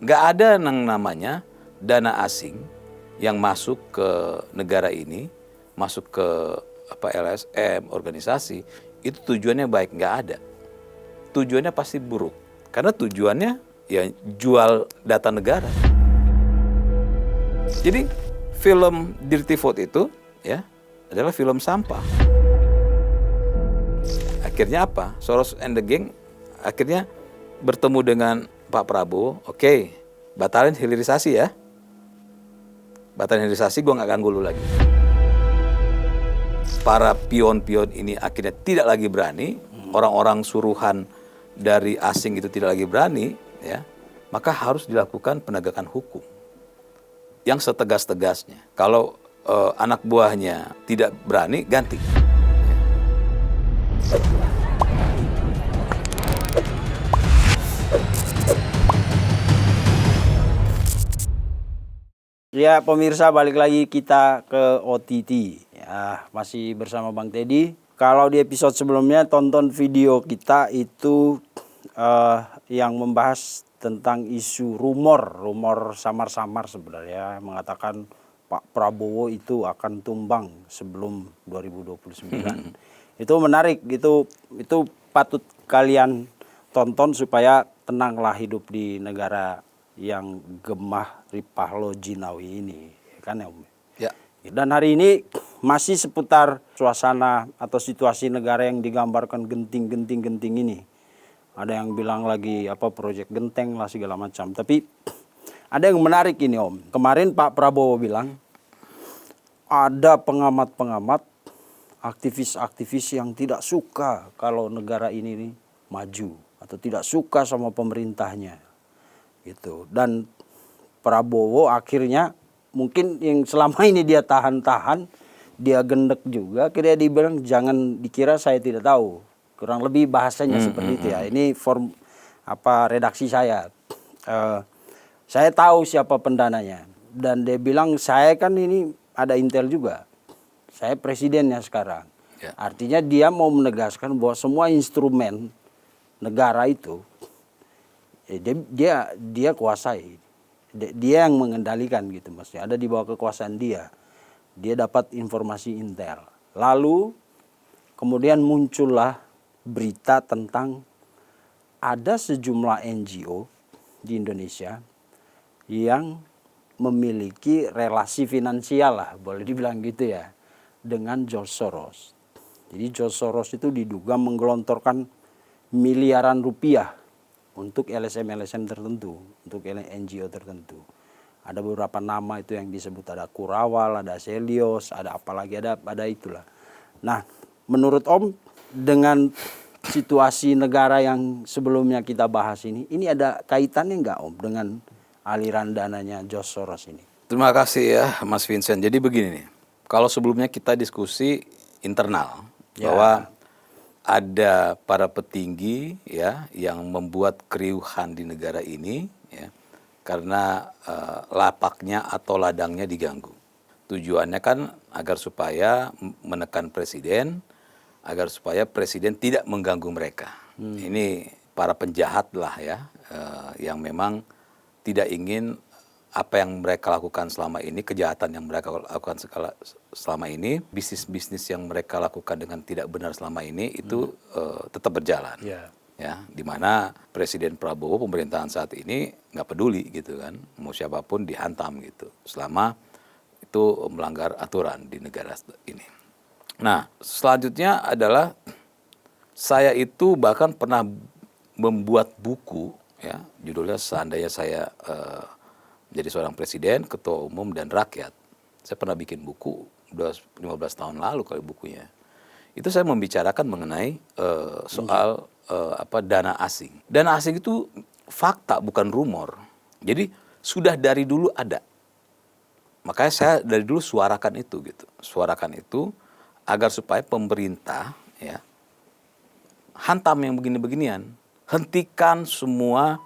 Nggak ada yang namanya dana asing yang masuk ke negara ini, masuk ke LSM, organisasi, itu tujuannya baik, nggak ada. Tujuannya pasti buruk. Karena tujuannya ya jual data negara. Jadi film Dirty Vote itu ya adalah film sampah. Akhirnya apa? Soros and the gang akhirnya bertemu dengan Pak Prabowo, oke, batalin hilirisasi ya. Batalin hilirisasi, gue nggak ganggu lu lagi. Para pion-pion ini akhirnya tidak lagi berani, orang-orang suruhan dari asing itu tidak lagi berani, ya, maka harus dilakukan penegakan hukum yang setegas-tegasnya. Kalau anak buahnya tidak berani, ganti. Ya pemirsa, balik lagi kita ke OTT. Ya, masih bersama Bang Teddy. Kalau di episode sebelumnya tonton video kita itu yang membahas tentang isu rumor samar-samar sebenarnya mengatakan Pak Prabowo itu akan tumbang sebelum 2029. Itu menarik, itu patut kalian tonton supaya tenanglah hidup di negara yang gemah ripahlo jinawi ini, kan ya Om? Ya. Dan hari ini masih seputar suasana atau situasi negara yang digambarkan genting ini. Ada yang bilang lagi proyek genteng lah segala macam. Tapi ada yang menarik ini Om. Kemarin Pak Prabowo bilang ada pengamat-pengamat, aktivis-aktivis yang tidak suka kalau negara ini maju atau tidak suka sama pemerintahnya. Gitu. Dan Prabowo akhirnya mungkin yang selama ini dia tahan-tahan, dia gendek juga, akhirnya dia bilang jangan dikira saya tidak tahu. Kurang lebih bahasanya seperti itu ya. Ini form redaksi saya. Saya tahu siapa pendananya. Dan dia bilang saya kan ini ada intel juga. Saya presidennya sekarang. Ya. Artinya dia mau menegaskan bahwa semua instrumen negara itu dia kuasai, dia yang mengendalikan gitu maksudnya, ada di bawah kekuasaan dia dapat informasi intel. Lalu kemudian muncullah berita tentang ada sejumlah NGO di Indonesia yang memiliki relasi finansial lah, boleh dibilang gitu ya, dengan George Soros. Jadi George Soros itu diduga menggelontorkan miliaran rupiah untuk LSM tertentu, untuk NGO tertentu. Ada beberapa nama itu yang disebut, ada Kurawal, ada Selios, ada apalagi ada itulah. Nah, menurut Om, dengan situasi negara yang sebelumnya kita bahas ini ada kaitannya nggak Om dengan aliran dananya George Soros ini? Terima kasih ya Mas Vincent. Jadi begini nih, kalau sebelumnya kita diskusi internal bahwa ada para petinggi ya yang membuat keriuhan di negara ini ya karena lapaknya atau ladangnya diganggu. Tujuannya kan agar supaya menekan presiden, agar supaya presiden tidak mengganggu mereka. Ini para penjahat lah ya yang memang tidak ingin apa yang mereka lakukan selama ini, kejahatan yang mereka lakukan selama ini, bisnis-bisnis yang mereka lakukan dengan tidak benar selama ini itu tetap berjalan. Yeah. Ya, di mana Presiden Prabowo pemerintahan saat ini nggak peduli gitu kan, mau siapapun dihantam gitu, selama itu melanggar aturan di negara ini. Nah, selanjutnya adalah saya itu bahkan pernah membuat buku, ya, judulnya Seandainya Saya Jadi Seorang Presiden, Ketua Umum dan Rakyat. Saya pernah bikin buku, udah 15 tahun lalu kali bukunya. Itu saya membicarakan mengenai soal dana asing. Dana asing itu fakta, bukan rumor. Jadi sudah dari dulu ada. Makanya saya dari dulu suarakan itu gitu. Suarakan itu agar supaya pemerintah ya hantam yang begini-beginian. Hentikan semua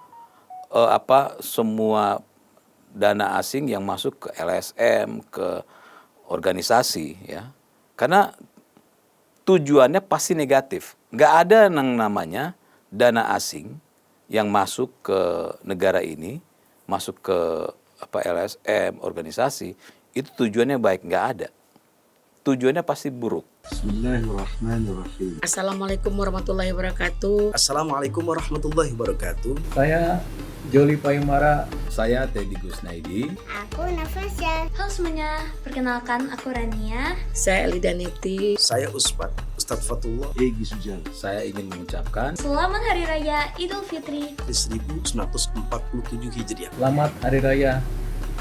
semua dana asing yang masuk ke LSM, ke organisasi ya. Karena tujuannya pasti negatif. Nggak ada yang namanya dana asing yang masuk ke negara ini, masuk ke LSM, organisasi, itu tujuannya baik, nggak ada. Tujuannya pasti buruk. Bismillahirrahmanirrahim. Assalamualaikum warahmatullahi wabarakatuh. Assalamualaikum warahmatullahi wabarakatuh. Saya Joli Payumara. Saya Teddy Gusnaidi. Aku Nafasya. Halo semuanya, perkenalkan aku Rania. Saya Elida Neti. Saya Ustadz Fatullah Egi Sujal. Saya ingin mengucapkan Selamat Hari Raya Idul Fitri 1947 Hijriah. Selamat Hari Raya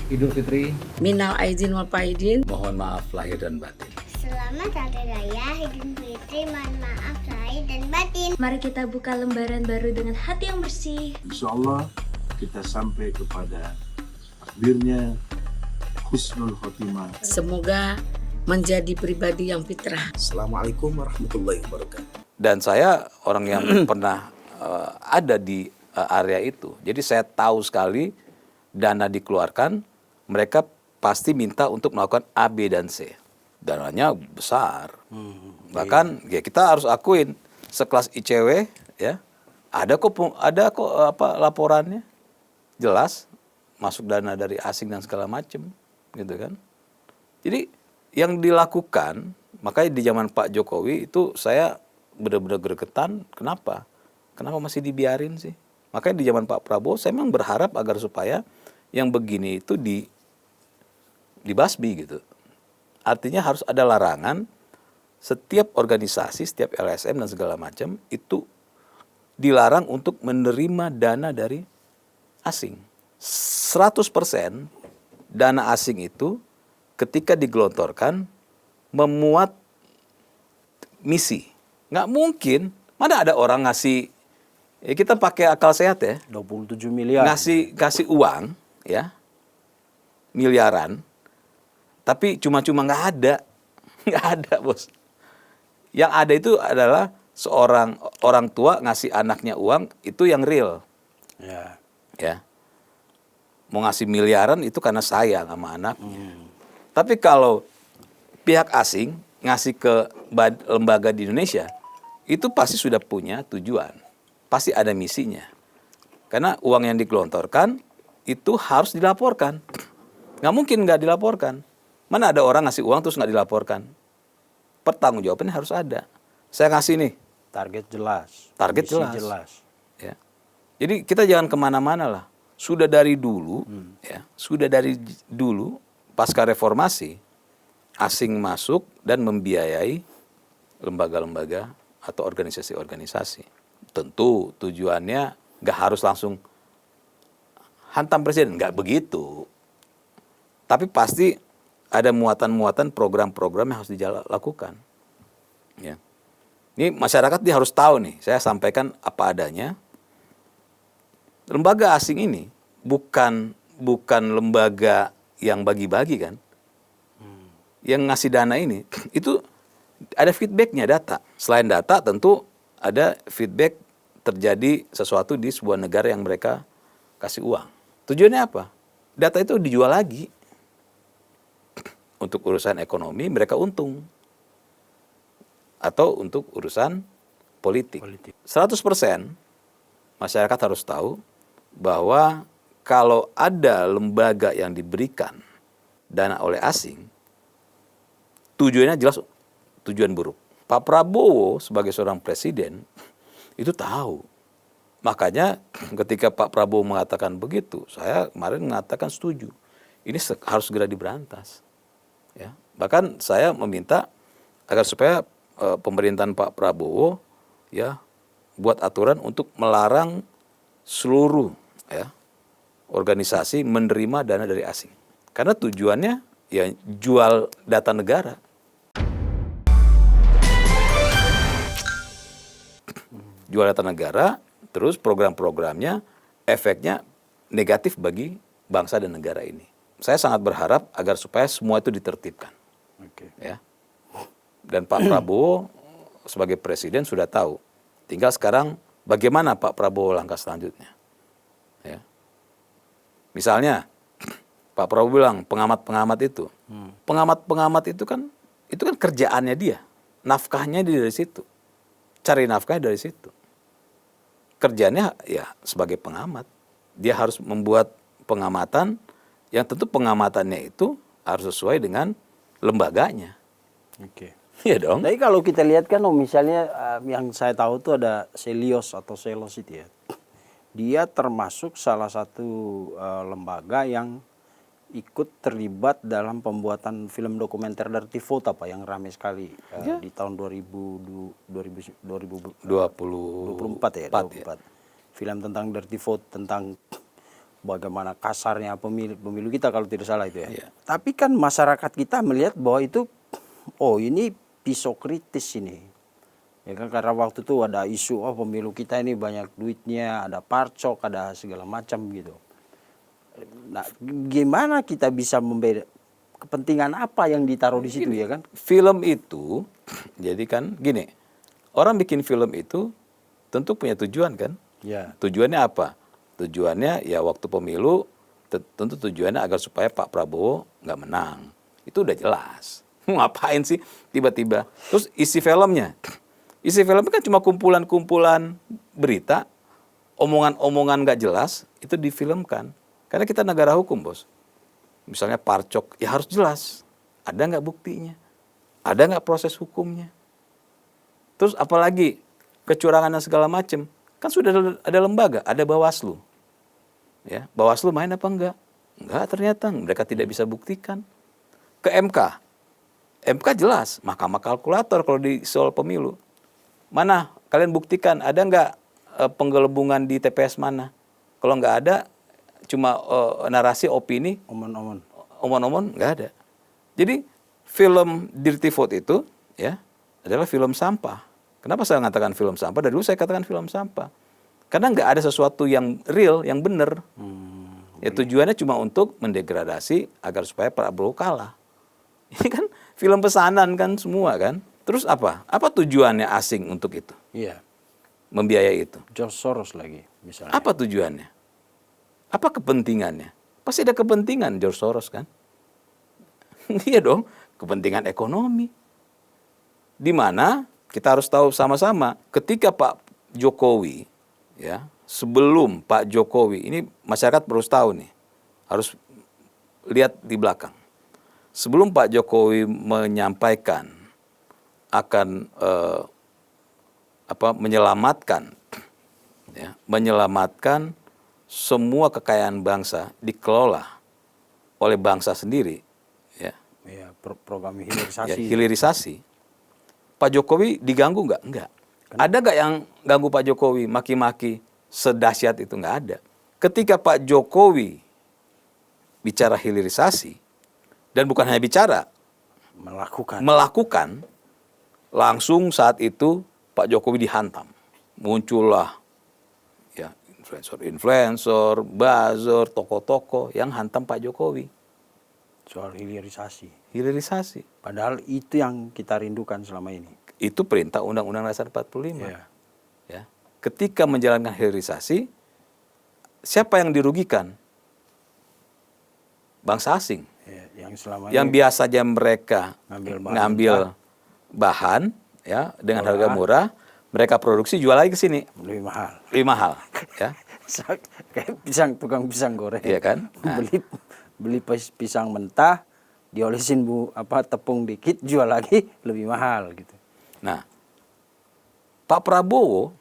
Idul Fitri. Minal aidin wal faidin. mohon maaf lahir dan batin. Selamat Hari Raya Idul Fitri. Mohon maaf lahir dan batin. Mari kita buka lembaran baru dengan hati yang bersih. Insya Allah kita sampai kepada takdirnya husnul khotimah. Semoga menjadi pribadi yang fitrah. Assalamualaikum warahmatullahi wabarakatuh. Dan saya orang yang pernah ada di area itu. Jadi saya tahu sekali dana dikeluarkan, mereka pasti minta untuk melakukan A, B, dan C. Dananya besar. Bahkan ya kita harus akuin sekelas ICW ya, ada kok laporannya. Jelas masuk dana dari asing dan segala macam gitu kan. Jadi yang dilakukan, makanya di zaman Pak Jokowi itu saya benar-benar gregetan. Kenapa? Kenapa masih dibiarin sih? Makanya di zaman Pak Prabowo saya memang berharap agar supaya yang begini itu dibasmi gitu. Artinya harus ada larangan setiap organisasi, setiap LSM dan segala macam itu dilarang untuk menerima dana dari asing. 100% dana asing itu ketika digelontorkan memuat misi. Nggak mungkin, mana ada orang ngasih, ya kita pakai akal sehat ya. 27 miliar. Kasih uang ya, miliaran, tapi cuma-cuma nggak ada. Nggak ada bos. Yang ada itu adalah seorang orang tua ngasih anaknya uang, itu yang real. Ya. Mau ngasih miliaran itu karena sayang sama anaknya. Tapi kalau pihak asing ngasih ke lembaga di Indonesia, itu pasti sudah punya tujuan. Pasti ada misinya. Karena uang yang digelontorkan itu harus dilaporkan. Nggak mungkin nggak dilaporkan. Mana ada orang ngasih uang terus nggak dilaporkan? Pertanggungjawabannya harus ada. Saya ngasih nih. Target jelas. Target Misi jelas. Ya. Jadi kita jangan kemana-mana lah. Sudah dari dulu, pasca reformasi, asing masuk dan membiayai lembaga-lembaga atau organisasi-organisasi. Tentu tujuannya nggak harus langsung hantam presiden, nggak begitu. Tapi pasti ada muatan-muatan program-program yang harus dilakukan. Ya. Ini masyarakat dia harus tahu nih, saya sampaikan apa adanya. Lembaga asing ini bukan lembaga yang bagi-bagi kan. Yang ngasih dana ini, itu ada feedbacknya, data. Selain data tentu ada feedback terjadi sesuatu di sebuah negara yang mereka kasih uang. Tujuannya apa? Data itu dijual lagi. Untuk urusan ekonomi mereka untung. Atau untuk urusan politik. 100% masyarakat harus tahu bahwa kalau ada lembaga yang diberikan dana oleh asing, tujuannya jelas tujuan buruk. Pak Prabowo sebagai seorang presiden itu tahu. Makanya ketika Pak Prabowo mengatakan begitu, saya kemarin mengatakan setuju. Ini harus segera diberantas. Ya. Bahkan saya meminta agar supaya pemerintahan Pak Prabowo ya buat aturan untuk melarang seluruh ya organisasi menerima dana dari asing. Karena tujuannya ya jual data negara. Jual data negara, terus program-programnya efeknya negatif bagi bangsa dan negara ini. Saya sangat berharap agar supaya semua itu ditertibkan. Ya. Dan Pak Prabowo sebagai presiden sudah tahu. Tinggal sekarang bagaimana Pak Prabowo langkah selanjutnya. Ya. Misalnya Pak Prabowo bilang pengamat-pengamat itu. Pengamat-pengamat itu kan kerjaannya dia. Nafkahnya dia dari situ. Cari nafkahnya dari situ. Kerjanya ya sebagai pengamat. Dia harus membuat pengamatan yang tentu pengamatannya itu harus sesuai dengan lembaganya. Oke. Iya dong. Tapi kalau kita lihat kan, misalnya yang saya tahu tuh ada Selios atau Selos itu ya. Dia termasuk salah satu lembaga yang ikut terlibat dalam pembuatan film dokumenter Dirty Vote apa yang ramai sekali di tahun 2024 ya. 24. Film tentang Dirty Vote, tentang bagaimana kasarnya pemilu kita kalau tidak salah itu ya. Iya. Tapi kan masyarakat kita melihat bahwa itu, oh ini pisau kritis ini. Ya kan, karena waktu itu ada isu, oh pemilu kita ini banyak duitnya, ada parcok, ada segala macam gitu. Nah, gimana kita bisa membeda kepentingan apa yang ditaruh di situ, ya kan? Film itu, jadi kan gini, orang bikin film itu tentu punya tujuan kan? Ya. Tujuannya apa? Tujuannya ya waktu pemilu, tentu tujuannya agar supaya Pak Prabowo nggak menang. Itu udah jelas. Ngapain sih tiba-tiba? Terus isi filmnya kan cuma kumpulan-kumpulan berita, omongan-omongan nggak jelas, itu difilmkan. Karena kita negara hukum, bos. Misalnya parcok, ya harus jelas. Ada nggak buktinya? Ada nggak proses hukumnya? Terus apalagi kecurangan dan segala macam. Kan sudah ada lembaga, ada Bawaslu. Ya, Bawaslu main apa enggak? Enggak, ternyata mereka tidak bisa buktikan. Ke MK. MK jelas, mahkamah kalkulator kalau di soal pemilu. Mana kalian buktikan, ada nggak penggelembungan di TPS mana? Kalau nggak ada, cuma narasi opini, omon-omon, nggak ada. Jadi film Dirty Vote itu ya adalah film sampah. Kenapa saya mengatakan film sampah? Dari dulu saya katakan film sampah. Karena nggak ada sesuatu yang real, yang benar. Ya tujuannya cuma untuk mendegradasi agar supaya Prabowo kalah. Ini kan film pesanan kan semua kan. Terus apa? Apa tujuannya asing untuk itu? Iya. Membiayai itu. George Soros lagi misalnya. Apa tujuannya? Apa kepentingannya? Pasti ada kepentingan George Soros kan? Iya dong, kepentingan ekonomi. Di mana kita harus tahu sama-sama ketika Pak Jokowi ya, sebelum Pak Jokowi, ini masyarakat harus tahu nih. Harus lihat di belakang. Sebelum Pak Jokowi menyampaikan akan menyelamatkan semua kekayaan bangsa dikelola oleh bangsa sendiri, ya. Ya, program hilirisasi. Ya, hilirisasi. Pak Jokowi diganggu nggak? Enggak. Ada nggak yang ganggu Pak Jokowi, maki-maki sedahsyat itu? Nggak ada. Ketika Pak Jokowi bicara hilirisasi, dan bukan hanya bicara, melakukan, langsung saat itu Pak Jokowi dihantam. Muncullah ya influencer, buzzer, tokoh-tokoh yang hantam Pak Jokowi. Soal hilirisasi. Hilirisasi. Padahal itu yang kita rindukan selama ini. Itu perintah Undang-Undang Dasar 45. Ya. Ya. Ketika menjalankan hilirisasi, siapa yang dirugikan? Bangsa asing. Ya, yang selama yang ini biasa aja mereka ngambil bahan ya dengan harga murah, mereka produksi jual lagi ke sini lebih mahal. Ya. Kayak tukang pisang goreng. Iya kan? Nah. Beli pisang mentah, diolesin tepung dikit, jual lagi lebih mahal gitu. Nah, Pak Prabowo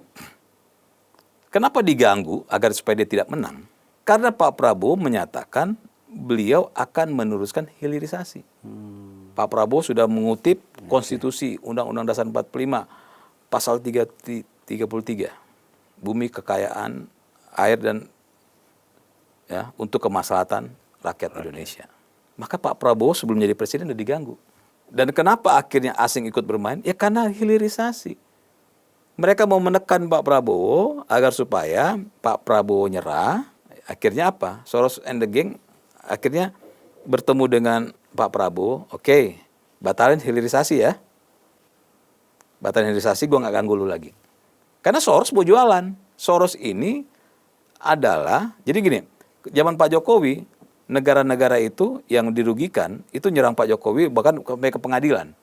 kenapa diganggu agar supaya dia tidak menang? Karena Pak Prabowo menyatakan beliau akan meneruskan hilirisasi. Pak Prabowo sudah mengutip konstitusi Undang-Undang Dasar 45 pasal 33. Bumi, kekayaan, air dan ya untuk kemaslahatan rakyat Indonesia. Maka Pak Prabowo sebelum jadi presiden sudah diganggu. Dan kenapa akhirnya asing ikut bermain? Ya karena hilirisasi. Mereka mau menekan Pak Prabowo agar supaya Pak Prabowo nyerah. Akhirnya apa? Soros and the gang akhirnya bertemu dengan Pak Prabowo. Oke, batalin hilirisasi ya. Batalin hilirisasi, gue nggak ganggu lu lagi. Karena Soros mau jualan. Soros ini adalah, jadi gini, zaman Pak Jokowi, negara-negara itu yang dirugikan, itu nyerang Pak Jokowi, bahkan sampai ke pengadilan.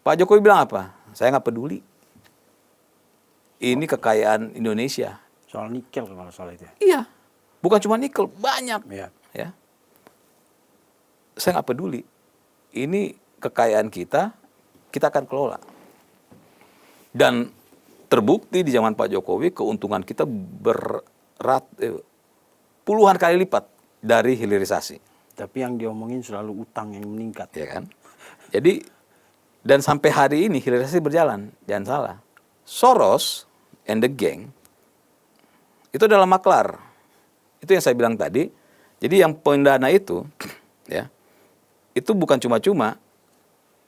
Pak Jokowi bilang apa? Saya nggak peduli. Ini kekayaan Indonesia. Soal nikel kalau salah itu ya? Iya. Bukan cuma nikel, banyak. Ya. Ya. Saya nggak peduli. Ini kekayaan kita akan kelola. Dan terbukti di zaman Pak Jokowi keuntungan kita puluhan kali lipat dari hilirisasi. Tapi yang diomongin selalu utang yang meningkat. Ya kan? Jadi, dan sampai hari ini hilirisasi berjalan. Jangan salah. Soros and the gang itu adalah maklar. Itu yang saya bilang tadi. Jadi yang pendana itu, ya, itu bukan cuma-cuma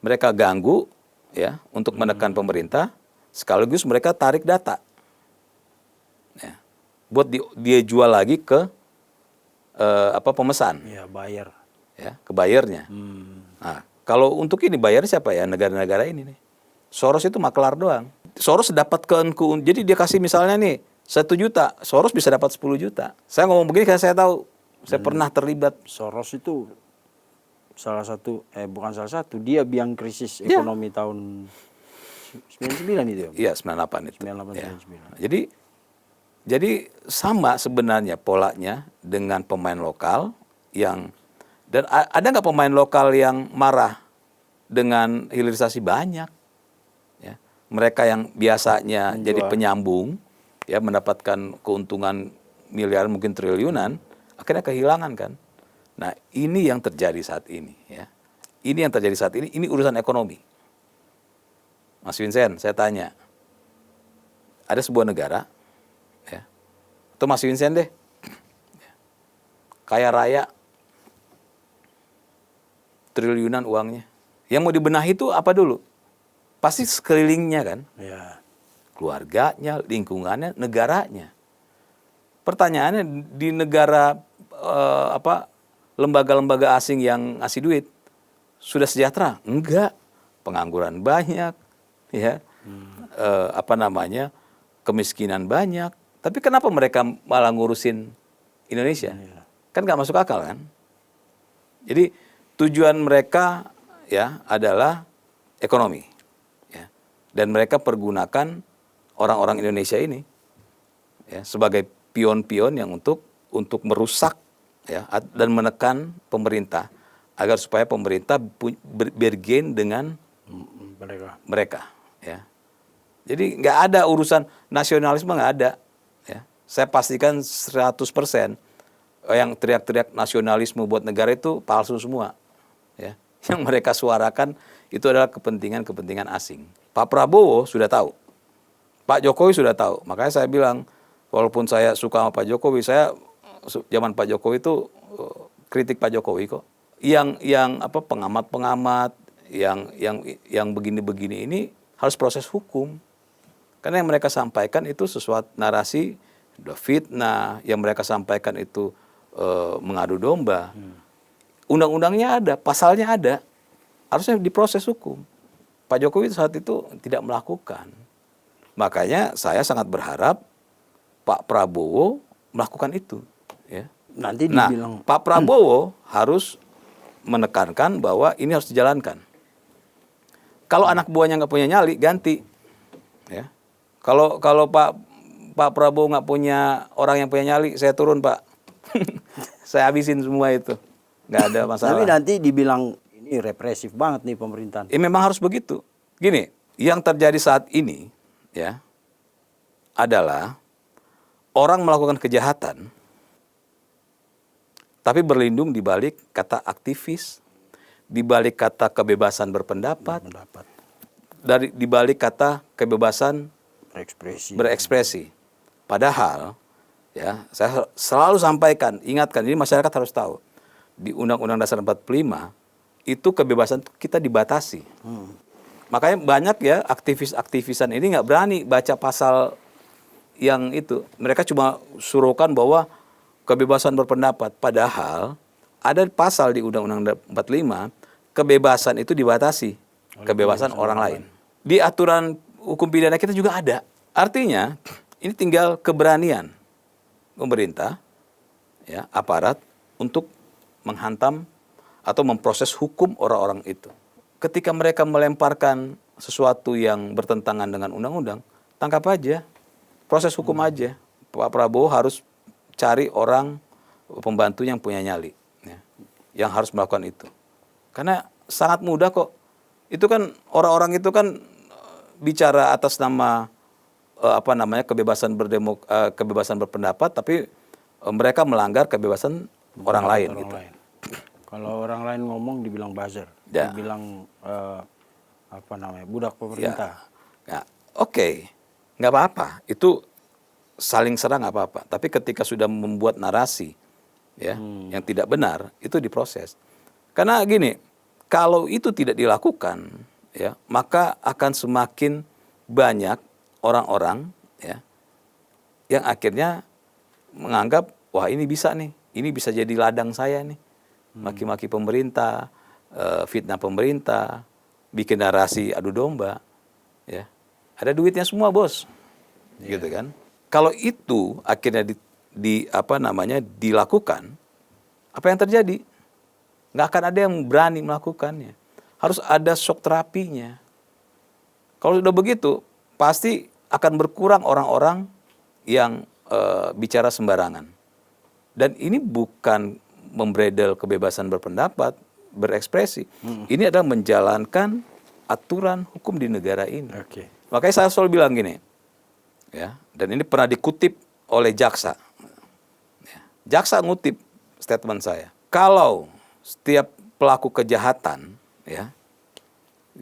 mereka ganggu, ya, untuk menekan pemerintah, sekaligus mereka tarik data, ya, buat dia jual lagi ke pemesan, Ya, bayar. ya, ke bayarnya. Nah, kalau untuk ini bayar siapa ya? Negara-negara ini nih. Soros itu maklar doang. Soros dapat jadi dia kasih misalnya nih 1 juta, Soros bisa dapat 10 juta. Saya ngomong begini karena saya tahu, saya pernah terlibat. Soros itu bukan salah satu, dia biang krisis ekonomi tahun 99 itu ya? Iya, 98 itu. 98, Ya. 99. Jadi sama sebenarnya polanya dengan pemain lokal dan ada nggak pemain lokal yang marah dengan hilirisasi? Banyak. Ya. Mereka yang biasanya jadi penyambung, ya, mendapatkan keuntungan miliaran mungkin triliunan, akhirnya kehilangan kan. Nah, ini yang terjadi saat ini, ya. Ini yang terjadi saat ini urusan ekonomi. Mas Vincent, saya tanya. Ada sebuah negara, ya. Atau Mas Vincent deh. Kaya raya, triliunan uangnya. Yang mau dibenahi itu apa dulu? Pasti sekelilingnya kan. Ya. Keluarganya, lingkungannya, negaranya. Pertanyaannya di negara lembaga-lembaga asing yang ngasih duit sudah sejahtera? Enggak. Pengangguran banyak, ya. Kemiskinan banyak. Tapi kenapa mereka malah ngurusin Indonesia? Kan nggak masuk akal kan? Jadi tujuan mereka, ya, adalah ekonomi, ya. Dan mereka pergunakan orang-orang Indonesia ini, ya, sebagai pion-pion yang untuk merusak, ya, dan menekan pemerintah agar supaya pemerintah bergain dengan mereka, ya. Jadi nggak ada urusan nasionalisme, nggak ada, ya. Saya pastikan 100% yang teriak-teriak nasionalisme buat negara itu palsu semua, ya. Yang mereka suarakan itu adalah kepentingan asing. Pak Prabowo sudah tahu, Pak Jokowi sudah tahu. Makanya saya bilang, walaupun saya suka sama Pak Jokowi, saya zaman Pak Jokowi itu kritik Pak Jokowi kok. Yang pengamat-pengamat yang begini-begini ini harus proses hukum. Karena yang mereka sampaikan itu sesuatu narasi fitnah, yang mereka sampaikan itu mengadu domba. Undang-undangnya ada, pasalnya ada. Harusnya diproses hukum. Pak Jokowi saat itu tidak melakukan. Makanya saya sangat berharap Pak Prabowo melakukan itu, ya. Nanti dibilang Pak Prabowo harus menekankan bahwa ini harus dijalankan. Kalau anak buahnya nggak punya nyali, ganti, ya. Kalau Pak Prabowo nggak punya orang yang punya nyali, saya turun, Pak. Saya habisin semua itu, nggak ada masalah. Tapi nanti dibilang ini represif banget nih pemerintahan. Memang harus begitu. Gini, yang terjadi saat ini, ya, adalah orang melakukan kejahatan tapi berlindung di balik kata aktivis, di balik kata kebebasan berpendapat, di balik kata kebebasan berekspresi. Padahal, ya, saya selalu sampaikan, ingatkan, ini masyarakat harus tahu. Di Undang-Undang Dasar 45 itu kebebasan kita dibatasi. Makanya banyak, ya, aktivis-aktivisan ini nggak berani baca pasal yang itu. Mereka cuma suruhkan bahwa kebebasan berpendapat. Padahal ada pasal di Undang-Undang 45, kebebasan itu dibatasi. Kebebasan orang lain. Di aturan hukum pidana kita juga ada. Artinya, ini tinggal keberanian pemerintah, ya, aparat untuk menghantam atau memproses hukum orang-orang itu. Ketika mereka melemparkan sesuatu yang bertentangan dengan undang-undang, tangkap aja, proses hukum aja. Pak Prabowo harus cari orang pembantu yang punya nyali, ya, yang harus melakukan itu. Karena sangat mudah kok. Itu kan orang-orang itu kan bicara atas nama kebebasan kebebasan berpendapat, tapi mereka melanggar kebebasan orang lain. Gitu. Kalau orang lain ngomong dibilang buzzer, Ya. dibilang budak pemerintah. Ya, oke, nggak apa-apa. Itu saling serang nggak apa-apa. Tapi ketika sudah membuat narasi, ya, yang tidak benar, itu diproses. Karena gini, kalau itu tidak dilakukan, ya, maka akan semakin banyak orang-orang, ya, yang akhirnya menganggap, wah ini bisa nih, ini bisa jadi ladang saya nih, maki-maki pemerintah, fitnah pemerintah, bikin narasi adu domba, ya, ada duitnya semua bos, gitu kan? Kalau itu akhirnya dilakukan, apa yang terjadi? Nggak akan ada yang berani melakukannya. Harus ada shock terapinya. Kalau sudah begitu, pasti akan berkurang orang-orang yang bicara sembarangan. Dan ini bukan membredel kebebasan berpendapat, berekspresi. Ini adalah menjalankan aturan hukum di negara ini. Oke. Makanya saya selalu bilang gini, ya, dan ini pernah dikutip oleh jaksa. Ya, jaksa ngutip statement saya. Kalau setiap pelaku kejahatan, ya,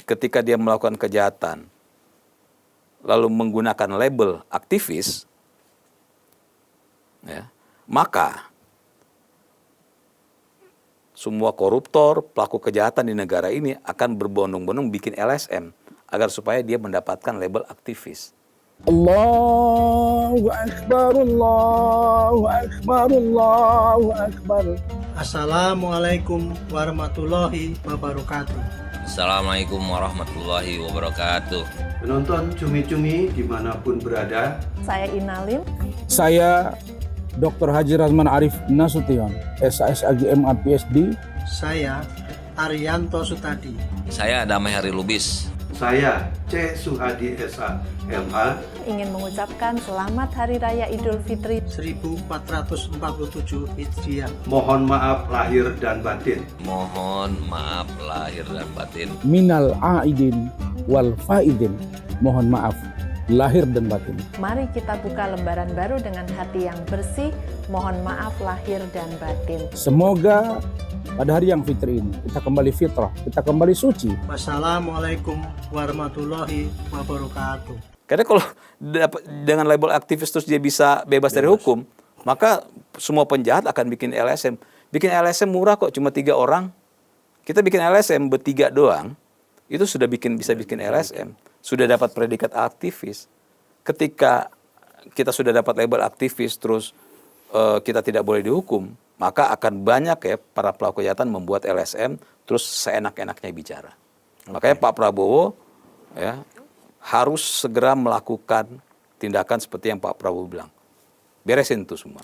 ketika dia melakukan kejahatan, lalu menggunakan label aktivis, ya, maka semua koruptor, pelaku kejahatan di negara ini akan berbondong-bondong bikin LSM agar supaya dia mendapatkan label aktivis. Allahu Akbar, Allahu Akbar, Allahu Akbar. Assalamualaikum warahmatullahi wabarakatuh. Assalamualaikum warahmatullahi wabarakatuh. Penonton cumi-cumi dimanapun berada. Saya Inalim. Saya Dr. Haji Razman Arif Nasution, SAS AGMA PhD. Saya Arianto Sutadi. Saya Damai Hari Lubis. Saya C. Suhadi SA MA. Ingin mengucapkan selamat Hari Raya Idul Fitri 1447 Hijriah. Mohon maaf lahir dan batin. Mohon maaf lahir dan batin. Minal aidin wal faidin. Mohon maaf lahir dan batin. Mari kita buka lembaran baru dengan hati yang bersih. Mohon maaf lahir dan batin. Semoga pada hari yang fitri ini kita kembali fitrah, kita kembali suci. Wassalamualaikum warahmatullahi wabarakatuh. Karena kalau dengan label aktivis terus dia bisa bebas dari hukum, maka semua penjahat akan bikin LSM. Bikin LSM murah kok, cuma 3 orang. Kita bikin LSM bertiga doang, itu sudah bisa bikin LSM. Sudah dapat predikat aktivis. Ketika kita sudah dapat label aktivis terus kita tidak boleh dihukum, maka akan banyak ya para pelaku kejahatan membuat LSM terus seenak-enaknya bicara. Makanya Pak Prabowo ya harus segera melakukan tindakan seperti yang Pak Prabowo bilang. Beresin itu semua.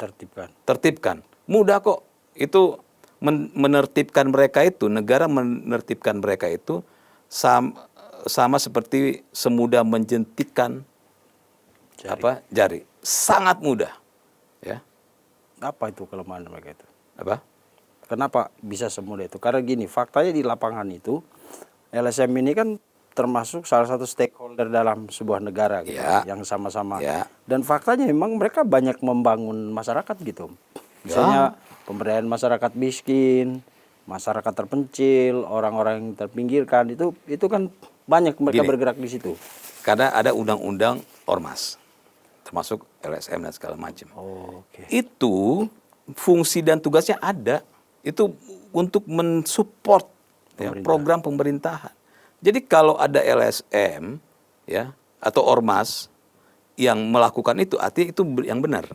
Tertibkan. Mudah kok. Itu menertibkan mereka itu, negara menertibkan mereka itu sama seperti semudah menjentikan jari. Sangat mudah. Ya. Apa itu kelemahan mereka itu? Apa? Kenapa bisa semudah itu? Karena gini, faktanya di lapangan itu LSM ini kan termasuk salah satu stakeholder dalam sebuah negara gitu, yang sama-sama. Dan faktanya memang mereka banyak membangun masyarakat gitu. Misalnya pemberdayaan masyarakat miskin, masyarakat terpencil, orang-orang yang terpinggirkan, itu kan banyak mereka bergerak di situ. Karena ada undang-undang ormas, termasuk LSM dan segala macam. Itu fungsi dan tugasnya ada. Itu untuk mensupport program pemerintahan. Jadi kalau ada LSM ya atau ormas yang melakukan itu, artinya itu yang benar.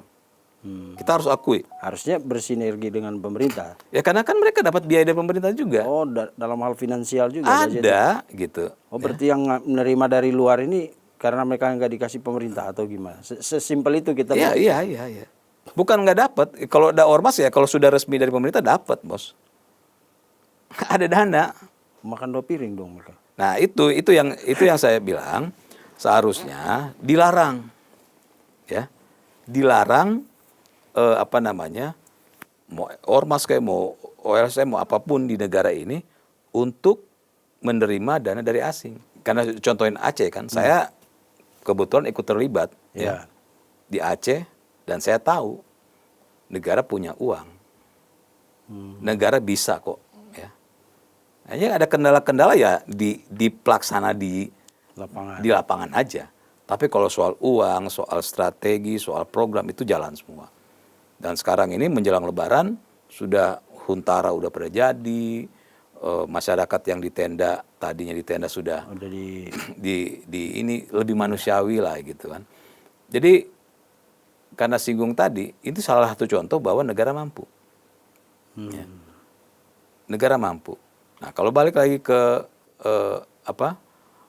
Kita harus akui. Harusnya bersinergi dengan pemerintah. Ya karena kan mereka dapat biaya dari pemerintah juga. Oh, dalam hal finansial juga. Ada gitu. Oh, berarti yang menerima dari luar ini karena mereka nggak dikasih pemerintah atau gimana? Sesimpel itu kita. Iya. Bukan nggak dapat. Kalau ada ormas ya, kalau sudah resmi dari pemerintah dapat, bos. Ada dana. Makan 2 piring dong mereka. Nah itu yang saya bilang seharusnya dilarang, ya, dilarang mau ormas kayak mau OLSM mau apapun di negara ini untuk menerima dana dari asing. Karena contohin Aceh kan, saya kebetulan ikut terlibat ya di Aceh dan saya tahu negara punya uang, negara bisa kok. Ya. Hanya ada kendala-kendala ya di pelaksana di lapangan aja. Tapi kalau soal uang, soal strategi, soal program itu jalan semua. Dan sekarang ini menjelang Lebaran sudah huntara udah pada jadi, masyarakat yang tadinya di tenda sudah di ini lebih manusiawi lah gitu kan. Jadi karena singgung tadi, itu salah satu contoh bahwa negara mampu. Ya. Negara mampu. Nah kalau balik lagi ke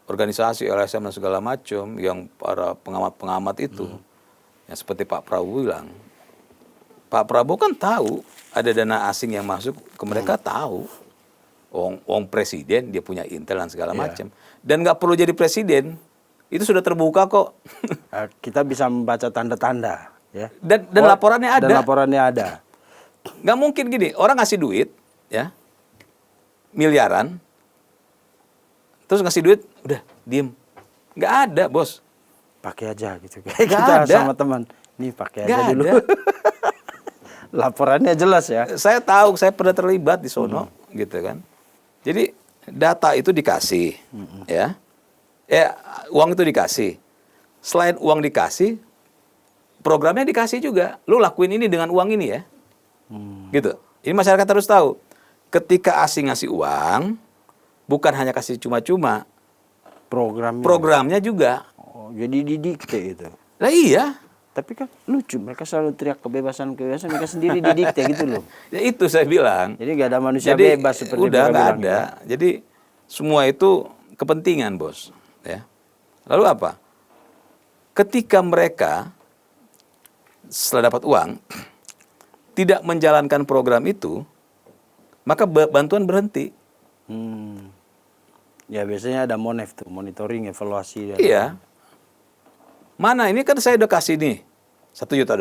organisasi LSM dan segala macam yang para pengamat-pengamat itu, yang seperti Pak Prabowo bilang, Pak Prabowo kan tahu ada dana asing yang masuk ke mereka, tahu. Wong presiden dia punya intel dan segala macam, dan nggak perlu jadi presiden, itu sudah terbuka kok. Kita bisa membaca tanda-tanda, ya. Dan laporannya ada. Dan laporannya ada. Nggak mungkin gini, orang ngasih duit, ya, miliaran, terus ngasih duit, udah diem, nggak ada bos. Pakai aja gitu, kayak kita sama teman, nih pakai aja dulu. Laporannya jelas ya. Saya tahu, saya pernah terlibat di sono, gitu kan. Jadi data itu dikasih, ya, uang itu dikasih. Selain uang dikasih, programnya dikasih juga. Lu lakuin ini dengan uang ini ya, gitu. Ini masyarakat harus tahu. Ketika asing ngasih uang, bukan hanya kasih cuma-cuma, programnya juga. Oh, jadi didikte itu. Lah iya. Tapi kan lucu, mereka selalu teriak kebebasan, mereka sendiri didikte gitu loh. Ya itu saya bilang. Jadi nggak ada manusia bebas seperti udah nggak ada. Ya. Jadi semua itu kepentingan bos. Ya. Lalu apa? Ketika mereka setelah dapat uang tidak menjalankan program itu, maka bantuan berhenti. Ya biasanya ada monef tuh, monitoring, evaluasi. Iya. Mana ini kan saya udah kasih nih $1 juta.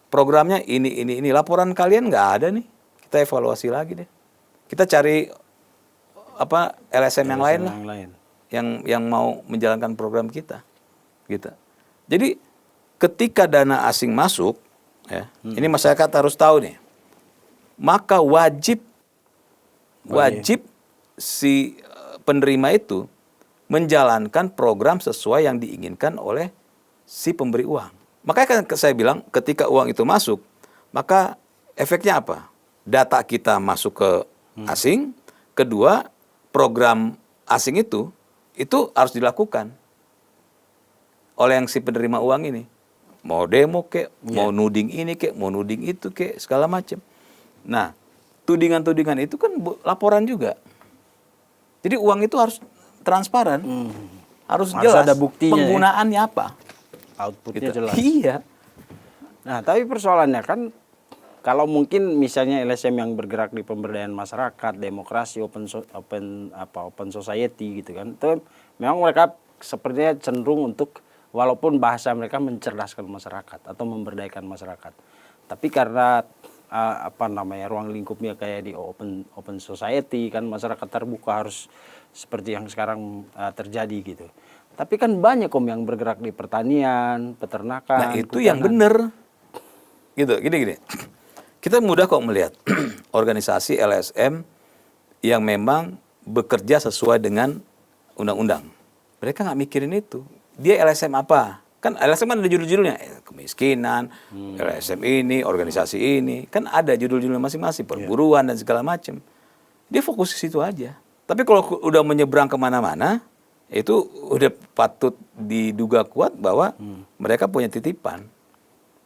Programnya ini. Laporan kalian nggak ada nih. Kita evaluasi lagi deh. Kita cari LSM yang lain lah. Yang mau menjalankan program kita. Gitu. Jadi ketika dana asing masuk, ya, ini masyarakat harus tahu nih. Maka wajib si penerima itu menjalankan program sesuai yang diinginkan oleh si pemberi uang. Makanya kan saya bilang ketika uang itu masuk, maka efeknya apa? Data kita masuk ke asing, kedua program asing itu harus dilakukan oleh yang si penerima uang ini. Mau demo kek, mau nuding ini kek, mau nuding itu kek, segala macam. Nah, tudingan-tudingan itu kan laporan juga. Jadi uang itu harus transparan, harus jelas ada buktinya, penggunaannya apa, outputnya gitu. jelas. Iya. Nah tapi persoalannya kan kalau mungkin misalnya LSM yang bergerak di pemberdayaan masyarakat, demokrasi, open society gitu kan, itu memang mereka sepertinya cenderung untuk walaupun bahasa mereka mencerdaskan masyarakat atau memberdayakan masyarakat, tapi karena ruang lingkupnya kayak di open society kan, masyarakat terbuka harus seperti yang sekarang terjadi gitu. Tapi kan banyak yang bergerak di pertanian, peternakan. Nah itu yang benar. Gitu, gini. Kita mudah kok melihat organisasi LSM yang memang bekerja sesuai dengan undang-undang. Mereka nggak mikirin itu. Dia LSM apa? Kan LSM kan ada judul-judulnya, kemiskinan, LSM ini, organisasi ini, kan ada judul-judulnya masing-masing, perburuan dan segala macam. Dia fokus ke situ aja. Tapi kalau udah menyeberang kemana-mana, itu udah patut diduga kuat bahwa mereka punya titipan.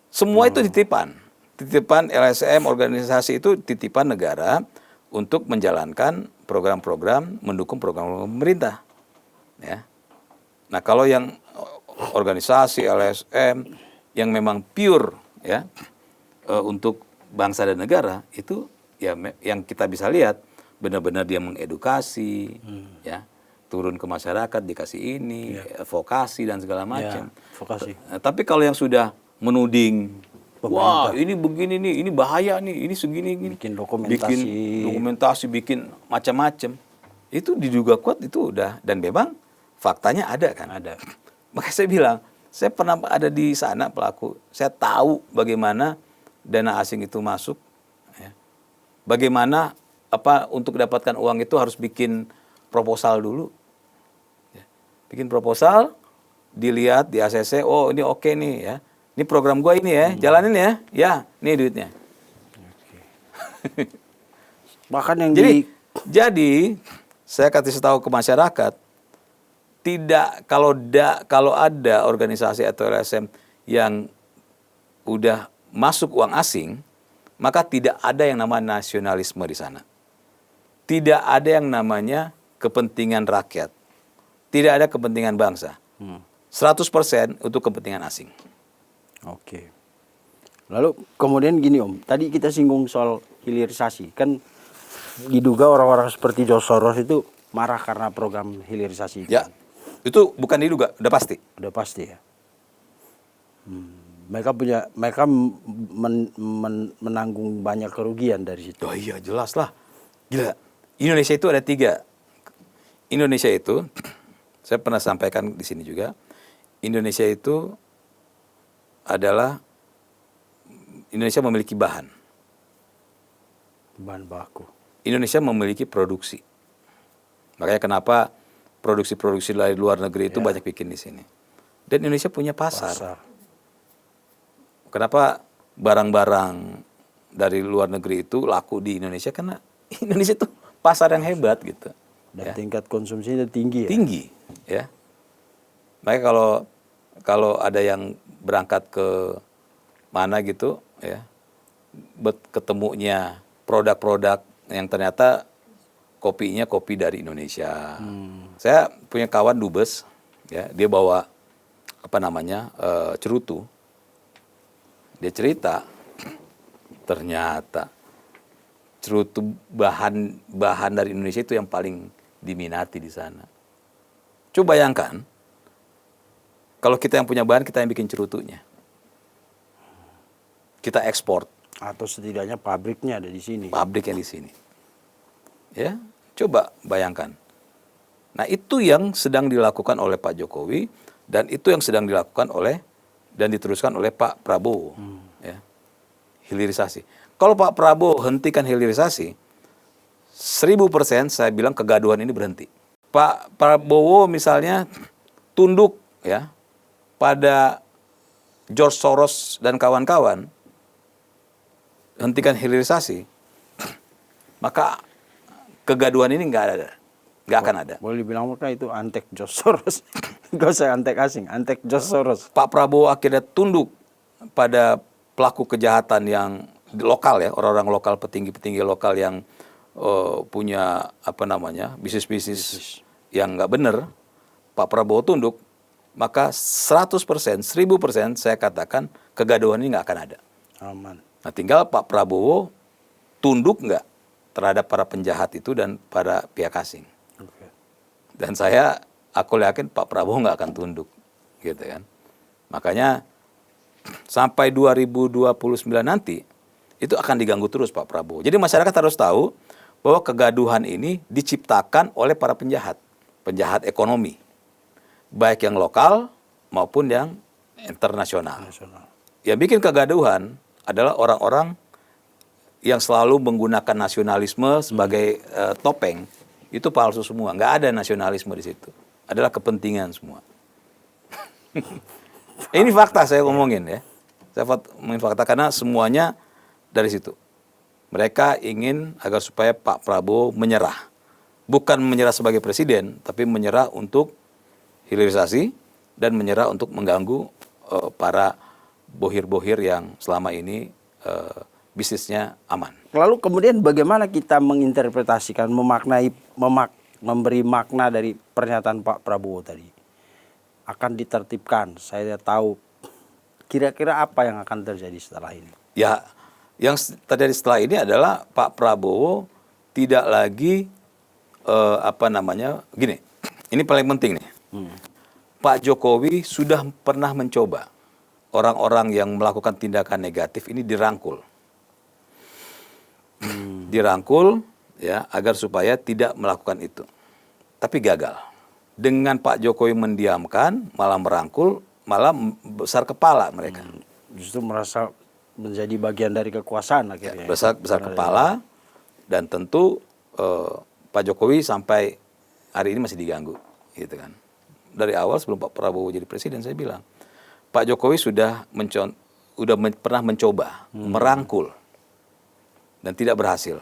Semua itu titipan. Titipan LSM, organisasi itu titipan negara untuk menjalankan program-program, mendukung program pemerintah. Ya. Nah kalau yang organisasi LSM yang memang pure ya untuk bangsa dan negara, itu ya yang kita bisa lihat benar-benar dia mengedukasi, ya, turun ke masyarakat dikasih ini, vokasi dan segala macam. Vokasi. Tapi kalau yang sudah menuding, pemerintah. Wah, ini begini nih, ini bahaya nih, ini segini gini. Bikin dokumentasi, bikin macam-macam. Itu diduga kuat itu udah, dan memang faktanya ada kan. Ada. Makanya saya bilang, saya pernah ada di sana pelaku. Saya tahu bagaimana dana asing itu masuk. Ya. Bagaimana untuk dapatkan uang itu harus bikin proposal dulu. Ya. Bikin proposal, dilihat di ACC, oh ini oke nih ya. Ini program gua ini ya, jalanin ya. Ya, ini duitnya. Bahkan yang jadi saya kasih tahu ke masyarakat, kalau ada organisasi atau LSM yang udah masuk uang asing, maka tidak ada yang namanya nasionalisme di sana. Tidak ada yang namanya kepentingan rakyat. Tidak ada kepentingan bangsa. 100% untuk kepentingan asing. Oke. Lalu kemudian gini Om, tadi kita singgung soal hilirisasi. Kan diduga orang-orang seperti George Soros itu marah karena program hilirisasi itu. Ya, itu bukan diduga, udah pasti. Udah pasti ya. Mereka menanggung banyak kerugian dari situ. Oh iya, jelas lah. Gila. Indonesia itu ada 3. Indonesia itu, saya pernah sampaikan di sini juga, Indonesia itu Indonesia memiliki bahan baku. Indonesia memiliki produksi. Makanya kenapa produksi-produksi dari luar negeri itu banyak bikin di sini. Dan Indonesia punya pasar. Kenapa barang-barang dari luar negeri itu laku di Indonesia? Karena Indonesia itu pasar yang hebat gitu. Dan tingkat konsumsinya tinggi ya? Tinggi, ya. Makanya kalau ada yang berangkat ke mana gitu, ya, ketemunya produk-produk yang ternyata kopinya kopi dari Indonesia. Saya punya kawan dubes, ya, dia bawa cerutu. Dia cerita, ternyata cerutu bahan dari Indonesia itu yang paling diminati di sana. Coba bayangkan, kalau kita yang punya bahan, kita yang bikin cerutunya. Kita ekspor. Atau setidaknya pabriknya ada di sini. Pabrik yang di sini. Ya, coba bayangkan. Nah, itu yang sedang dilakukan oleh Pak Jokowi, dan itu yang sedang dilakukan dan diteruskan oleh Pak Prabowo. Ya. Hilirisasi. Kalau Pak Prabowo hentikan hilirisasi, 1000% saya bilang kegaduhan ini berhenti. Pak Prabowo misalnya tunduk ya pada George Soros dan kawan-kawan, hentikan hilirisasi, maka kegaduhan ini nggak akan ada. Boleh dibilang mereka itu antek George Soros. Gak usah antek asing, antek George Soros. Pak Prabowo akhirnya tunduk pada pelaku kejahatan yang lokal ya, orang-orang lokal, petinggi-petinggi lokal yang punya bisnis-bisnis yang nggak benar. Pak Prabowo tunduk, maka 100%, 1000% saya katakan kegaduhan ini nggak akan ada. Aman. Nah, tinggal Pak Prabowo tunduk nggak terhadap para penjahat itu dan para pihak asing. Dan aku yakin Pak Prabowo nggak akan tunduk, gitu kan. Makanya sampai 2029 nanti itu akan diganggu terus Pak Prabowo. Jadi masyarakat harus tahu bahwa kegaduhan ini diciptakan oleh para penjahat ekonomi, baik yang lokal maupun yang internasional. Yang bikin kegaduhan adalah orang-orang yang selalu menggunakan nasionalisme sebagai topeng. Itu palsu semua, nggak ada nasionalisme di situ. Adalah kepentingan semua. Ini fakta saya ngomongin ya. Saya ngomongin fakta karena semuanya dari situ. Mereka ingin agar supaya Pak Prabowo menyerah. Bukan menyerah sebagai presiden, tapi menyerah untuk hilirisasi dan menyerah untuk mengganggu para bohir-bohir yang selama ini bisnisnya aman. Lalu kemudian bagaimana kita menginterpretasikan, memberi makna dari pernyataan Pak Prabowo tadi? Akan ditertibkan, saya tahu. Kira-kira apa yang akan terjadi setelah ini? Ya, yang terjadi setelah ini adalah Pak Prabowo tidak lagi gini. Ini paling penting nih. Pak Jokowi sudah pernah mencoba orang-orang yang melakukan tindakan negatif ini dirangkul. Dirangkul ya agar supaya tidak melakukan itu. Tapi gagal. Dengan Pak Jokowi mendiamkan, malah merangkul, malah besar kepala mereka. Justru merasa menjadi bagian dari kekuasaan akhirnya. Ya, besar kepala, dan tentu Pak Jokowi sampai hari ini masih diganggu, gitu kan. Dari awal sebelum Pak Prabowo jadi presiden saya bilang, Pak Jokowi sudah pernah mencoba merangkul dan tidak berhasil.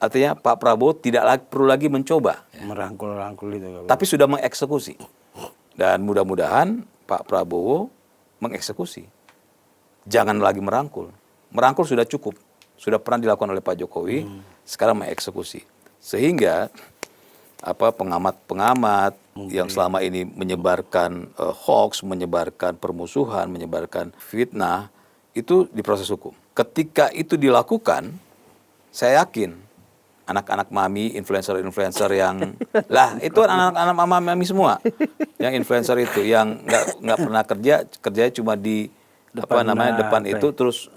Artinya Pak Prabowo tidak perlu lagi mencoba merangkul itu. Tapi sudah mengeksekusi. Dan mudah-mudahan Pak Prabowo mengeksekusi. Jangan lagi merangkul. Merangkul sudah cukup. Sudah pernah dilakukan oleh Pak Jokowi, sekarang mengeksekusi. Sehingga pengamat-pengamat yang selama ini menyebarkan hoax, menyebarkan permusuhan, menyebarkan fitnah, itu diproses hukum. Ketika itu dilakukan, saya yakin anak-anak mami, influencer-influencer yang itu anak-anak mami semua, yang influencer itu yang nggak pernah kerjanya cuma di depan itu terus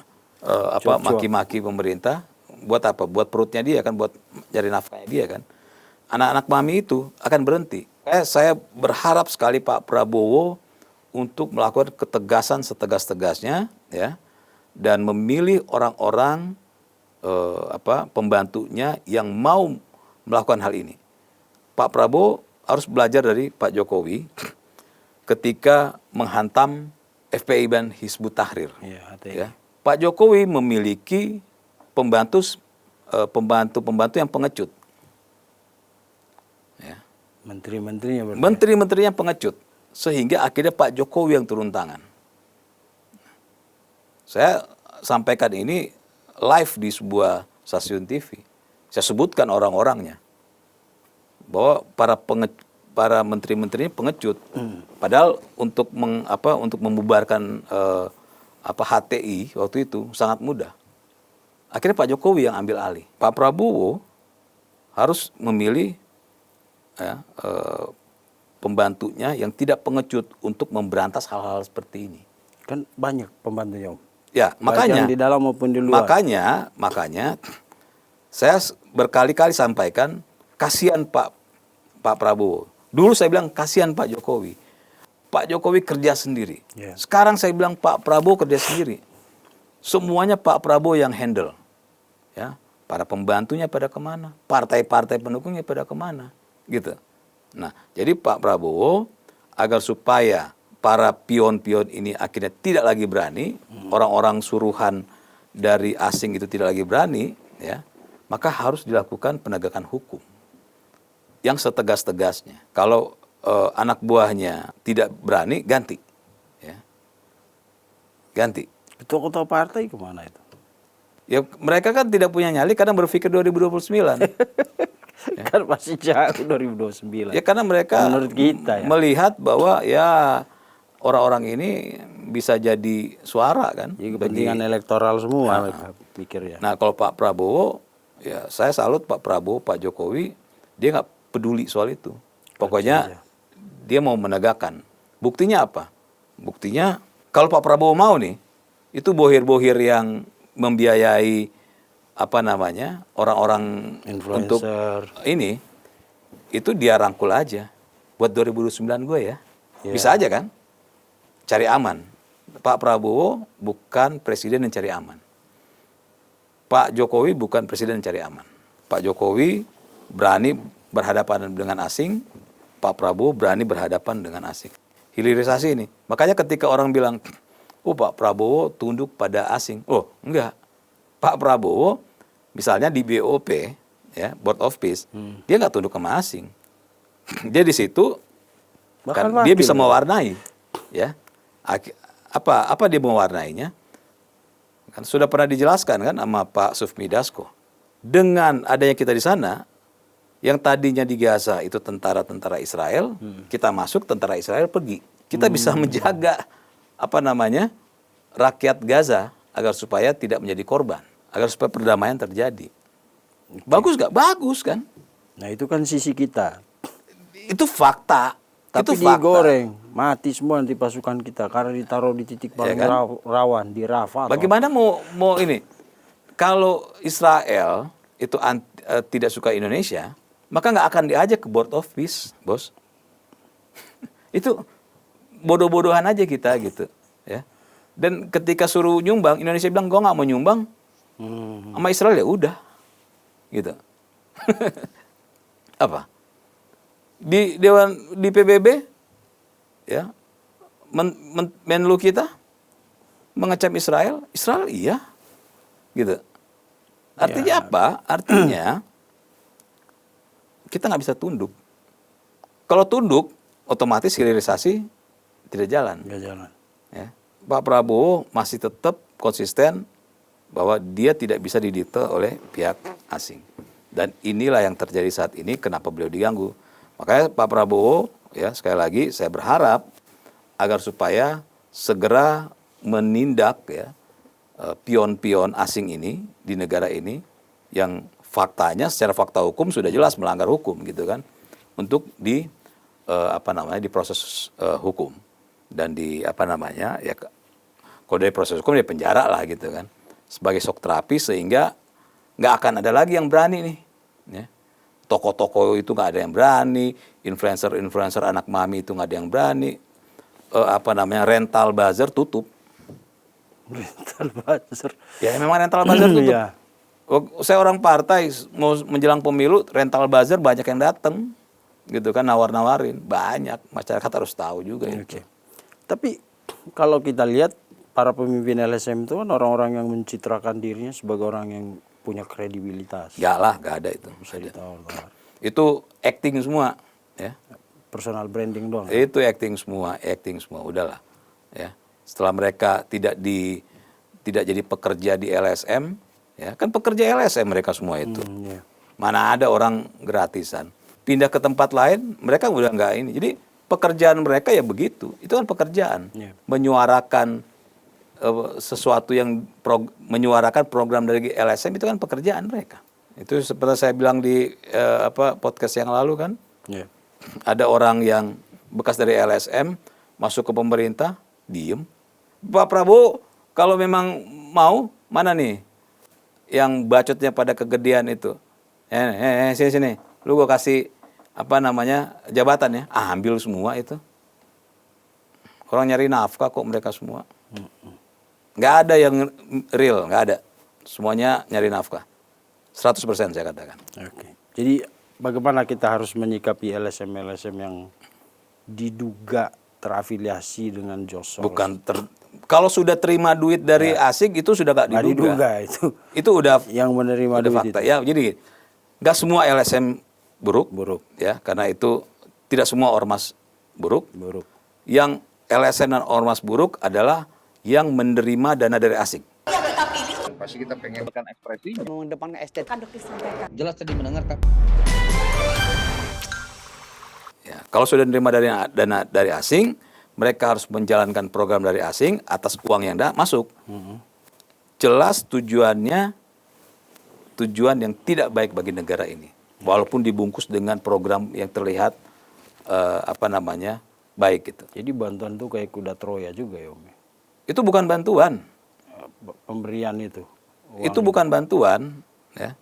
maki-maki pemerintah, buat apa? Buat perutnya dia kan, buat cari nafkahnya dia kan. Anak-anak mami itu akan berhenti. Saya berharap sekali Pak Prabowo untuk melakukan ketegasan setegas-tegasnya, ya, dan memilih orang-orang pembantunya yang mau melakukan hal ini. Pak Prabowo harus belajar dari Pak Jokowi ketika menghantam FPI dan Hizbut Tahrir. Ya. Pak Jokowi memiliki pembantu yang pengecut. Ya. Menteri-menterinya pengecut, sehingga akhirnya Pak Jokowi yang turun tangan. Saya sampaikan ini live di sebuah stasiun TV. Saya sebutkan orang-orangnya, bahwa para menteri-menterinya pengecut. Padahal untuk membubarkan HTI waktu itu sangat mudah. Akhirnya Pak Jokowi yang ambil alih. Pak Prabowo harus memilih pembantunya yang tidak pengecut untuk memberantas hal-hal seperti ini. Kan banyak pembantunya, Om. Ya, makanya di dalam maupun di luar. Makanya saya berkali-kali sampaikan, kasihan Pak Prabowo. Dulu saya bilang kasihan Pak Jokowi. Pak Jokowi kerja sendiri. Yeah. Sekarang saya bilang Pak Prabowo kerja sendiri. Semuanya Pak Prabowo yang handle. Ya, para pembantunya pada kemana? Partai-partai pendukungnya pada kemana? Gitu. Nah, jadi Pak Prabowo agar supaya para pion-pion ini akhirnya tidak lagi berani, orang-orang suruhan dari asing itu tidak lagi berani, ya, maka harus dilakukan penegakan hukum yang setegas-tegasnya. Kalau anak buahnya tidak berani, ganti. Ya. Ganti. Ketua-ketua partai kemana itu? Ya, mereka kan tidak punya nyali, kadang berpikir 2029. Ya. Kan masih jauh 2029. Ya, karena mereka menurut kita, ya, melihat bahwa ya orang-orang ini bisa jadi suara kan. Jadi kepentingan elektoral semua mereka pikir ya. Nah, kalau Pak Prabowo, ya saya salut Pak Prabowo, Pak Jokowi, dia nggak peduli soal itu. Pokoknya dia mau menegakkan. Buktinya apa? Buktinya kalau Pak Prabowo mau nih, itu bohir-bohir yang membiayai orang-orang untuk ini, itu dia rangkul aja buat 2009 gue ya. Bisa aja kan? Cari aman. Pak Prabowo bukan presiden yang cari aman. Pak Jokowi bukan presiden yang cari aman. Pak Jokowi berani berhadapan dengan asing, Pak Prabowo berani berhadapan dengan asing. Hilirisasi ini. Makanya ketika orang bilang, oh Pak Prabowo tunduk pada asing. Oh enggak. Pak Prabowo misalnya di BOP, ya, Board of Peace, dia nggak tunduk sama asing. Dia di situ kan, dia bisa mewarnai, ya. Apa dia mewarnainya? Kan sudah pernah dijelaskan kan sama Pak Sufmi Dasko. Dengan adanya kita di sana, yang tadinya di Gaza itu tentara-tentara Israel, kita masuk, tentara Israel pergi. Kita bisa menjaga rakyat Gaza agar supaya tidak menjadi korban, agar supaya perdamaian terjadi. Bagus gak? Bagus kan? Nah itu kan sisi kita. Itu fakta. Tapi digoreng Mati semua nanti pasukan kita karena ditaruh di titik paling kan? rawan di Rafah. Bagaimana mau ini? Kalau Israel itu tidak suka Indonesia, maka nggak akan diajak ke Board of Peace, bos. Itu bodoh-bodohan aja kita gitu, ya. Dan ketika suruh nyumbang, Indonesia bilang gue nggak mau nyumbang, sama Israel ya udah, gitu. Apa? Di PBB, ya, Menlu kita mengecam Israel iya, gitu. Artinya apa? Artinya kita nggak bisa tunduk. Kalau tunduk, otomatis hilirisasi tidak jalan. Nggak jalan. Ya. Pak Prabowo masih tetap konsisten bahwa dia tidak bisa didikte oleh pihak asing. Dan inilah yang terjadi saat ini, kenapa beliau diganggu. Makanya Pak Prabowo, ya sekali lagi saya berharap agar supaya segera menindak ya pion-pion asing ini di negara ini yang faktanya secara fakta hukum sudah jelas melanggar hukum gitu kan, untuk diproses hukum dan ya kalau dari proses hukum dia penjara lah gitu kan, sebagai shock terapi sehingga nggak akan ada lagi yang berani nih, ya. Toko-toko itu nggak ada yang berani, influencer anak mami itu nggak ada yang berani, rental buzzer tutup. Rental buzzer. Ya memang rental buzzer tutup. Ya. Saya orang partai mau menjelang pemilu, rental buzzer banyak yang datang, gitu kan, nawar-nawarin banyak, masyarakat harus tahu juga itu. Tapi kalau kita lihat para pemimpin LSM itu kan orang-orang yang mencitrakan dirinya sebagai orang yang punya kredibilitas. Enggak lah, enggak ada itu. Bisa ditawar-tawar. Itu acting semua, ya. Personal branding doang. Itu acting semua, udahlah, ya. Setelah mereka tidak jadi pekerja di LSM, ya kan pekerja LSM mereka semua itu. Mana ada orang gratisan. Pindah ke tempat lain, mereka udah enggak ini. Jadi pekerjaan mereka ya begitu. Itu kan pekerjaan. Menyuarakan sesuatu yang menyuarakan program dari LSM itu kan pekerjaan mereka. Itu seperti saya bilang di podcast yang lalu kan. Ada orang yang bekas dari LSM masuk ke pemerintah, diem. Pak Prabowo kalau memang mau, mana nih yang bacotnya pada kegedean itu? Sini. Lu gua kasih jabatan ya. Ambil semua itu. Orang nyari nafkah kok mereka semua. Nggak ada yang real, nggak ada. Semuanya nyari nafkah. 100% saya katakan. Oke. Jadi bagaimana kita harus menyikapi LSM yang diduga terafiliasi dengan George Soros? Kalau sudah terima duit dari asing itu sudah nggak diduga. Itu udah yang menerima duit fakta. itu. Ya, jadi nggak semua LSM buruk, ya, karena itu tidak semua ormas buruk. Yang LSM dan ormas buruk adalah yang menerima dana dari asing. Pasti kita pengen ekspresinya. Mengedepankan estetika. Jelas tadi mendengarkan. Ya, kalau sudah menerima dana dari asing, mereka harus menjalankan program dari asing atas uang yang masuk. Jelas tujuan yang tidak baik bagi negara ini. Walaupun dibungkus dengan program yang terlihat baik gitu. Jadi bantuan itu kayak kuda Troya juga ya, Om. Itu bukan bantuan. Pemberian itu. Itu bukan bantuan, ya.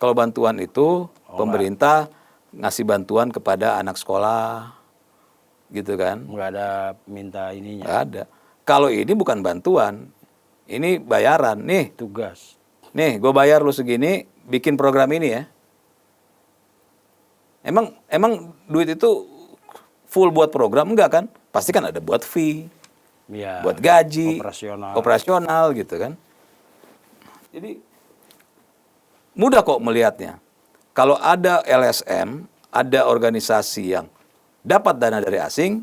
Kalau bantuan itu pemerintah ngasih bantuan kepada anak sekolah, gitu kan? Nggak ada minta ininya. Nggak ada. Kalau ini bukan bantuan, ini bayaran nih. Tugas. Nih, gue bayar lu segini, bikin program ini ya. Emang duit itu full buat program enggak kan? Pasti kan ada buat fee. Ya, buat gaji, operasional gitu kan. Jadi mudah kok melihatnya. Kalau ada LSM, ada organisasi yang dapat dana dari asing,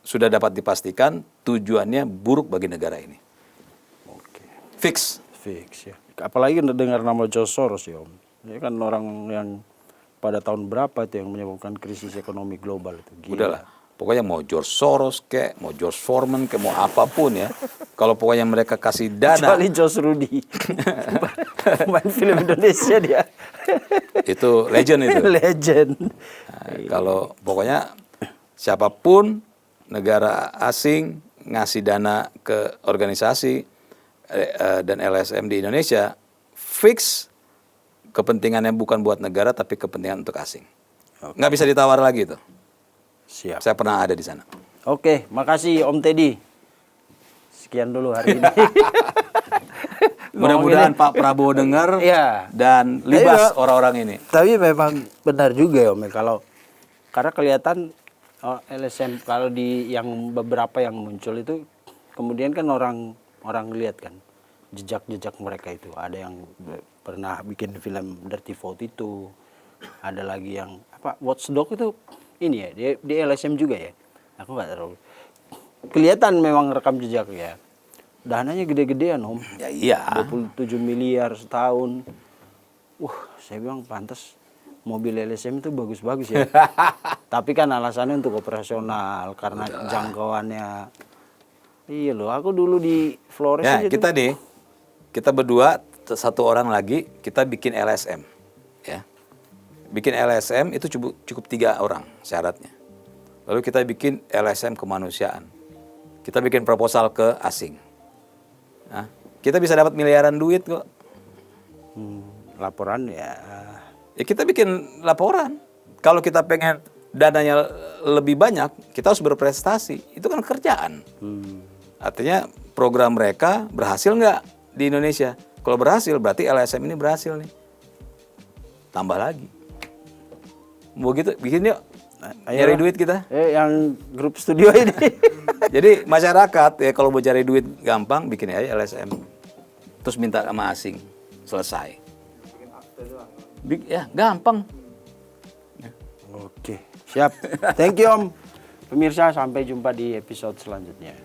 sudah dapat dipastikan tujuannya buruk bagi negara ini. Fix ya. Apalagi dengar nama George Soros ya, Om. Dia kan orang yang pada tahun berapa itu yang menyebabkan krisis ekonomi global itu. Gila. Udahlah. Pokoknya mau George Soros kek, mau George Foreman kek, mau apapun ya. Kalau pokoknya mereka kasih dana. Kecuali George Rudy. Main film Indonesia dia. Itu legend itu. Legend. Nah, kalau pokoknya siapapun negara asing ngasih dana ke organisasi dan LSM di Indonesia, fix kepentingannya bukan buat negara tapi kepentingan untuk asing. Nggak bisa ditawar lagi itu. Siap. Saya pernah ada di sana. Oke, makasih Om Teddy. Sekian dulu hari ini. Mudah-mudahan Pak Prabowo dengar ya. dan libas orang-orang ini. Tapi memang benar juga ya Om, karena kelihatan LSM kalau di yang beberapa yang muncul itu kemudian kan orang lihat kan jejak-jejak mereka itu. Ada yang pernah bikin film Dirty Vote itu, ada lagi yang Watchdog itu ini ya, di LSM juga ya. Aku nggak tahu. Kelihatan memang rekam jejak ya. Dananya gede-gedean Om. Ya iya. 27 miliar setahun. Saya bilang pantas mobil LSM itu bagus-bagus ya. Tapi kan alasannya untuk operasional karena jangkauannya. Iya loh, aku dulu di Flores Ya, aja kita berdua satu orang lagi kita bikin LSM ya. Bikin LSM itu cukup 3 orang syaratnya. Lalu kita bikin LSM kemanusiaan. Kita bikin proposal ke asing. Nah, kita bisa dapat miliaran duit kok. Laporan ya. Ya kita bikin laporan. Kalau kita pengen dananya lebih banyak, kita harus berprestasi. Itu kan kerjaan. Artinya program mereka berhasil nggak di Indonesia? Kalau berhasil berarti LSM ini berhasil nih. Tambah lagi. Mau gitu, bikin yuk. Nyari duit kita. Yang grup studio ini. Jadi masyarakat ya kalau mau cari duit gampang bikin aja LSM. Terus minta sama asing. Selesai. Ya gampang. Oke, siap. Thank you Om. Pemirsa, sampai jumpa di episode selanjutnya.